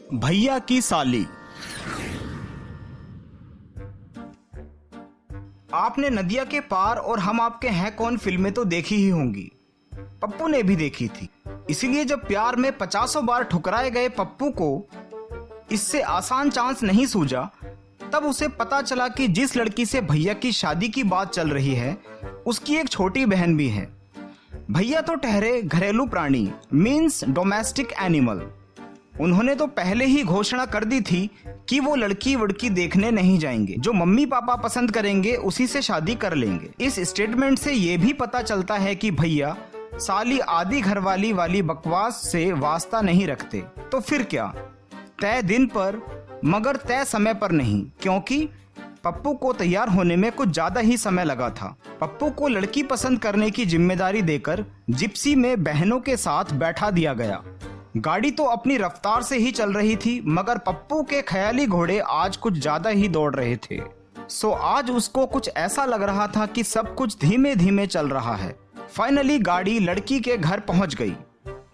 भैया की साली। आपने नदिया के पार और हम आपके हैं कौन फिल्में तो देखी ही होंगी। पप्पू ने भी देखी थी। इसीलिए जब प्यार में 50 बार ठुकराए गए पप्पू को इससे आसान चांस नहीं सूझा, तब उसे पता चला कि जिस लड़की से भैया की शादी की बात चल रही है उसकी एक छोटी बहन भी है। भैया तो ठहरे घरेलू प्राणी, मीन्स डोमेस्टिक एनिमल। उन्होंने तो पहले ही घोषणा कर दी थी कि वो लड़की वड़की देखने नहीं जाएंगे, जो मम्मी पापा पसंद करेंगे उसी से शादी कर लेंगे। इस स्टेटमेंट से ये भी पता चलता है कि भैया साली आदि घरवाली वाली बकवास से वास्ता नहीं रखते। तो फिर क्या, तय दिन पर मगर तय समय पर नहीं, क्योंकि पप्पू को तैयार होने में कुछ ज्यादा ही समय लगा था। पप्पू को लड़की पसंद करने की जिम्मेदारी देकर जिप्सी में बहनों के साथ बैठा दिया गया। गाड़ी तो अपनी रफ्तार से ही चल रही थी, मगर पप्पू के ख्याली घोड़े आज कुछ ज्यादा ही दौड़ रहे थे। सो आज उसको कुछ ऐसा लग रहा था कि सब कुछ धीमे धीमे चल रहा है। फाइनली गाड़ी लड़की के घर पहुंच गई।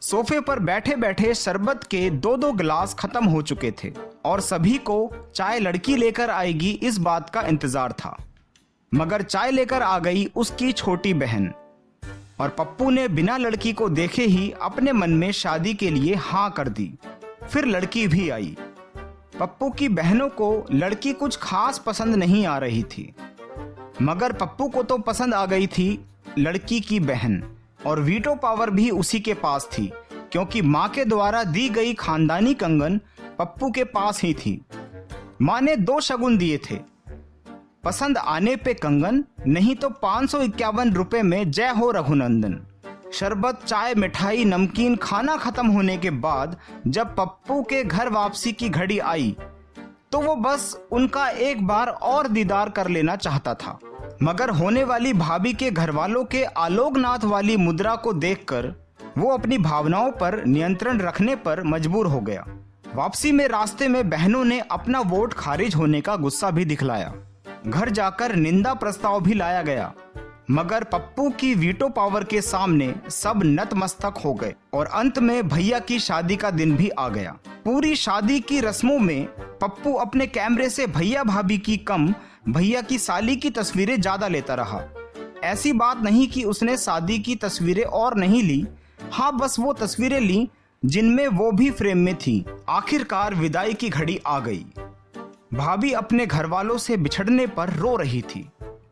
सोफे पर बैठे बैठे शरबत के 2-2 गिलास खत्म हो चुके थे और सभी को चाय लड़की लेकर आएगी इस बात का इंतजार था। मगर चाय लेकर आ गई उसकी छोटी बहन, और पप्पू ने बिना लड़की को देखे ही अपने मन में शादी के लिए हाँ कर दी। फिर लड़की भी आई। पप्पू की बहनों को लड़की कुछ खास पसंद नहीं आ रही थी, मगर पप्पू को तो पसंद आ गई थी लड़की की बहन, और वीटो पावर भी उसी के पास थी, क्योंकि माँ के द्वारा दी गई खानदानी कंगन पप्पू के पास ही थी। माँ ने 2 शगुन दिए थे, पसंद आने पे कंगन, नहीं तो 551 रुपए में जय हो रघुनंदन। शरबत, चाय, मिठाई, नमकीन खाना खत्म होने के बाद जब पप्पू के घर वापसी की घड़ी आई तो वो बस उनका एक बार और दीदार कर लेना चाहता था, मगर होने वाली भाभी के घर वालों के आलोकनाथ वाली मुद्रा को देखकर वो अपनी भावनाओं पर नियंत्रण रखने पर मजबूर हो गया। वापसी में रास्ते में बहनों ने अपना वोट खारिज होने का गुस्सा भी दिखलाया। घर जाकर निंदा प्रस्ताव भी लाया गया, मगर पप्पू की वीटो पावर के सामने सब नतमस्तक हो गए और अंत में भैया की शादी का दिन भी आ गया। पूरी शादी की रस्मों में पप्पू अपने कैमरे से भैया भाभी की कम भैया की साली की तस्वीरें ज्यादा लेता रहा। ऐसी बात नहीं कि उसने शादी की तस्वीरें और नहीं ली, हाँ बस वो तस्वीरें ली जिनमें वो भी फ्रेम में थी। आखिरकार विदाई की घड़ी आ गई। भाभी अपने घर वालों से बिछड़ने पर रो रही थी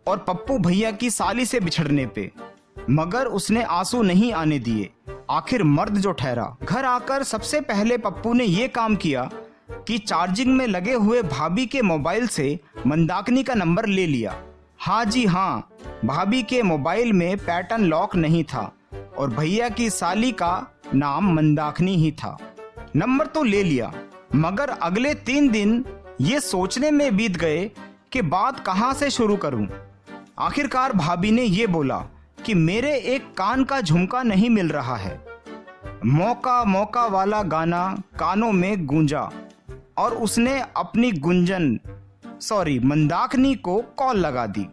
और पप्पू भैया की साली से बिछड़ने पे, मगर उसने आंसू नहीं आने दिए। आखिर मर्द जो ठहरा। घर आकर सबसे पहले पप्पू ने ये काम किया कि चार्जिंग में लगे हुए भाभी के मोबाइल से मंदाकिनी का नंबर ले लिया। हाँ जी हाँ, भाभी के मोबाइल में पैटर्न लॉक नहीं था और भैया की साली का नाम मंदाकिनी ही था। नंबर तो ले लिया, मगर अगले 3 दिन ये सोचने में बीत गए कि बात कहाँ से शुरू करूं। आखिरकार भाभी ने ये बोला कि मेरे एक कान का झुमका नहीं मिल रहा है। मौका मौका वाला गाना कानों में गूंजा और उसने अपनी मंदाकिनी को कॉल लगा दी।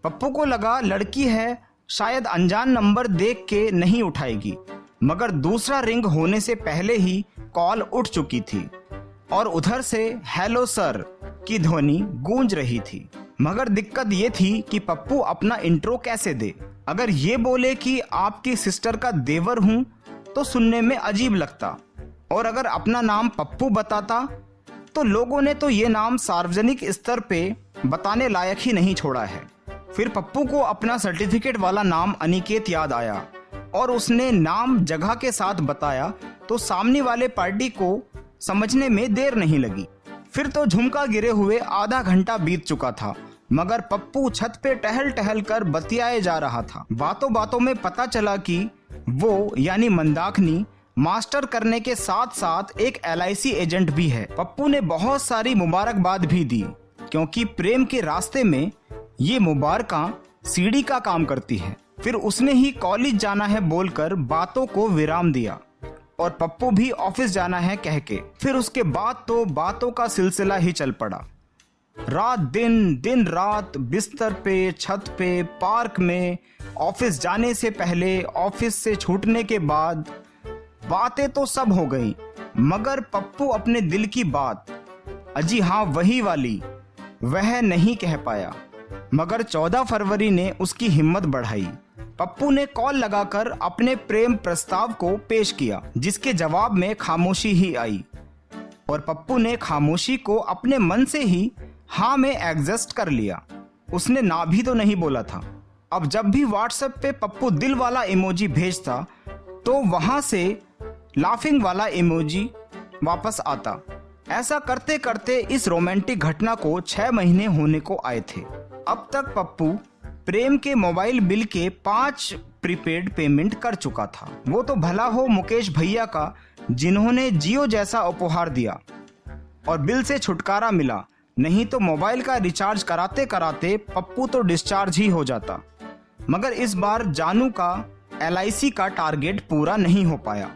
पप्पू को लगा लड़की है, शायद अनजान नंबर देख के नहीं उठाएगी, मगर दूसरा रिंग होने से पहले ही कॉल उठ चुकी थी और उधर से हेलो सर की ध्वनि गूंज रही थी। मगर दिक्कत ये थी कि पप्पू अपना इंट्रो कैसे दे। अगर ये बोले कि आपकी सिस्टर का देवर हूं तो सुनने में अजीब लगता, और अगर अपना नाम पप्पू बताता तो लोगों ने तो ये नाम सार्वजनिक स्तर पे बताने लायक ही नहीं छोड़ा है। फिर पप्पू को अपना सर्टिफिकेट वाला नाम अनिकेत याद आया और उसने नाम जगह के साथ बताया तो सामने वाले पार्टी को समझने में देर नहीं लगी। फिर तो झुमका गिरे हुए आधा घंटा बीत चुका था, मगर पप्पू छत पे टहल टहल कर बतियाए जा रहा था। बातों बातों में पता चला कि वो यानी मंदाकिनी मास्टर करने के साथ साथ एक LIC एजेंट भी है। पप्पू ने बहुत सारी मुबारकबाद भी दी, क्योंकि प्रेम के रास्ते में ये मुबारकां सीढ़ी का काम करती है। फिर उसने ही कॉलेज जाना है बोलकर बातों को विराम दिया और पप्पू भी ऑफिस जाना है कह के। फिर उसके बाद तो बातों का सिलसिला ही चल पड़ा। रात दिन, दिन रात, बिस्तर पे, छत पे, पार्क में, ऑफिस जाने से पहले, ऑफिस से छूटने के बाद, बातें तो सब हो गई, मगर पप्पू अपने दिल की बात, अजी हाँ वही वाली, वह नहीं कह पाया। मगर 14 फरवरी ने उसकी हिम्मत बढ़ाई। पप्पू ने कॉल लगाकर अपने प्रेम प्रस्ताव को पेश किया, जिसके जवाब में खामोशी ही आई। और पप्पू ने खामोशी को अपने मन से ही हाँ में एडजस्ट कर लिया। उसने ना भी तो नहीं बोला था। अब जब भी व्हाट्सएप पे पप्पू दिल वाला इमोजी भेजता तो वहां से लाफिंग वाला इमोजी वापस आता। ऐसा करते करते इस रोमांटिक घटना को 6 महीने होने को आए थे। अब तक पप्पू प्रेम के मोबाइल बिल के 5 प्रीपेड पेमेंट कर चुका था। वो तो भला हो मुकेश भैया का, जिन्होंने जियो जैसा उपहार दिया और बिल से छुटकारा मिला, नहीं तो मोबाइल का रिचार्ज कराते कराते पप्पू तो डिस्चार्ज ही हो जाता। मगर इस बार जानू का LIC का टारगेट पूरा नहीं हो पाया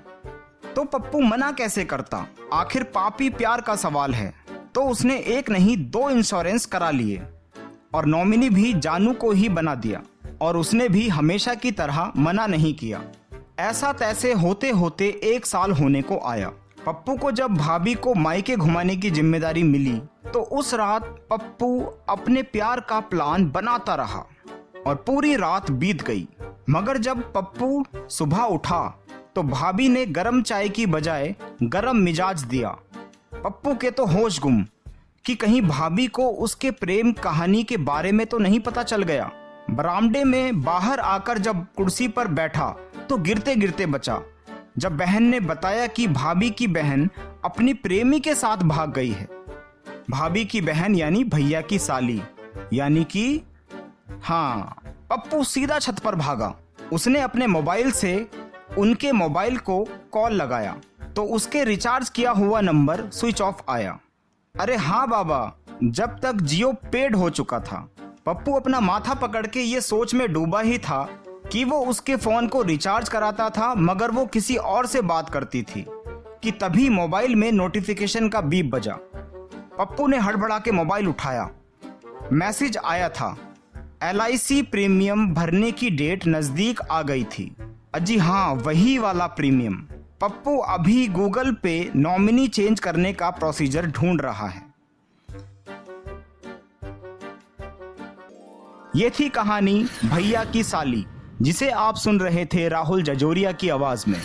तो पप्पू मना कैसे करता। आखिर पापी प्यार का सवाल है। तो उसने एक नहीं 2 इंश्योरेंस करा लिए और नॉमिनी भी जानू को ही बना दिया। और उसने भी हमेशा की तरह मना नहीं किया। ऐसा तैसे होते होते 1 साल होने को आया। पप्पू को जब भाभी को मायके घुमाने की जिम्मेदारी मिली तो उस रात पप्पू अपने प्यार का प्लान बनाता रहा और पूरी रात बीत गई। मगर जब पप्पू सुबह उठा तो भाभी ने गरम चाय की बजाय गरम मिजाज दिया। पप्पू के तो होश गुम कि कहीं भाभी को उसके प्रेम कहानी के बारे में तो नहीं पता चल गया। बरामदे में बाहर आकर जब कुर्सी पर बैठा तो गिरते गिरते बचा जब बहन ने बताया कि भाभी की बहन अपनी प्रेमी के साथ भाग गई है। भाभी की बहन यानी भैया की साली, यानी कि हाँ, पप्पू सीधा छत पर भागा। उसने अपने मोबाइल से उनके मोबाइल को कॉल लगाया तो उसके रिचार्ज किया हुआ नंबर स्विच ऑफ आया। अरे हाँ बाबा, जब तक जियो पेड हो चुका था। पप्पू अपना माथा पकड़ के ये सोच में डूबा ही था कि वो उसके फोन को रिचार्ज कराता था मगर वो किसी और से बात करती थी कि तभी मोबाइल में नोटिफिकेशन का बीप बजा। पप्पू ने हड़बड़ा के मोबाइल उठाया। मैसेज आया था, LIC प्रीमियम भरने की डेट नजदीक आ गई थी। अजी हाँ वही वाला प्रीमियम। पप्पू अभी गूगल पे नॉमिनी चेंज करने का प्रोसीजर ढूंढ रहा है। ये थी कहानी भैया की साली, जिसे आप सुन रहे थे राहुल जजोरिया की आवाज में।